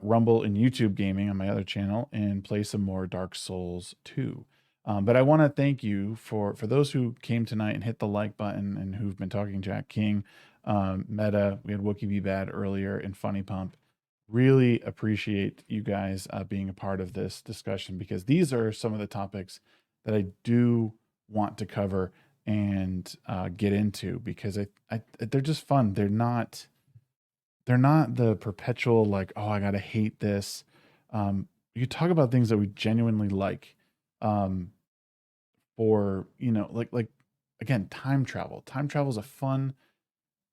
Rumble and YouTube Gaming on my other channel and play some more Dark Souls 2. But I want to thank you for those who came tonight and hit the like button and who've been talking. Jack King, Meta, we had Wookie Be Bad earlier, and Funny Pump. Really appreciate you guys being a part of this discussion because these are some of the topics that I do want to cover and get into because they're just fun. They're not the perpetual like, oh, I gotta hate this. You talk about things that we genuinely like. For you know, like again, time travel. Time travel is a fun,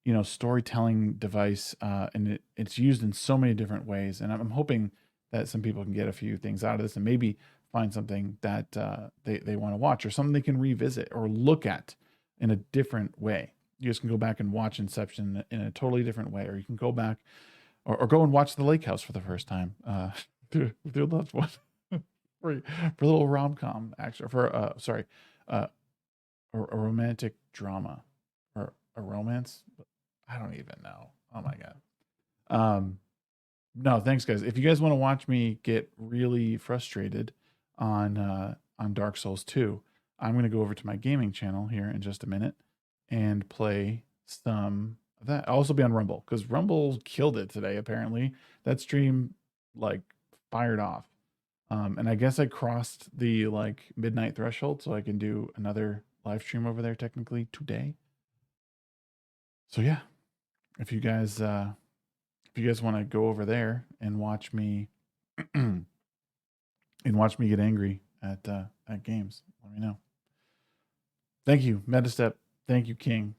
you know, storytelling device, and it's used in so many different ways. And I'm hoping that some people can get a few things out of this and maybe find something that they want to watch or something they can revisit or look at in a different way. You just can go back and watch Inception in a totally different way, or you can go back or go and watch The Lake House for the first time with your loved one for a little rom-com, actually, for a romantic drama or a romance. I don't even know. Oh my god. No, thanks guys. If you guys want to watch me get really frustrated on Dark Souls 2, I'm going to go over to my gaming channel here in just a minute and play some of that. I'll also be on Rumble because Rumble killed it today. Apparently, that stream like fired off, and I guess I crossed the like midnight threshold, so I can do another live stream over there technically today. So yeah, if you guys want to go over there and watch me and watch me get angry at games, let me know. Thank you, Metastep. Thank you, King.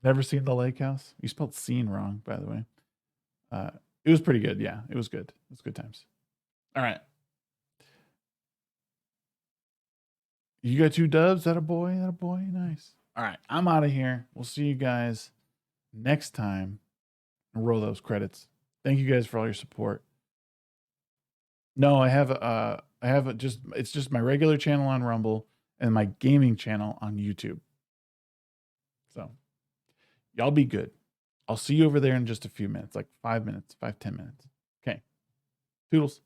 Never seen The Lake House? You spelled scene wrong, by the way. It was pretty good. Yeah, it was good. It was good times. All right. You got 2 dubs? That a boy? That a boy? Nice. All right. I'm out of here. We'll see you guys next time. Roll those credits. Thank you guys for all your support. No, I have it's just my regular channel on Rumble and my gaming channel on YouTube. So y'all be good. I'll see you over there in just a few minutes, like 5 minutes, 5-10 minutes. Okay. Toodles.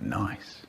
Nice.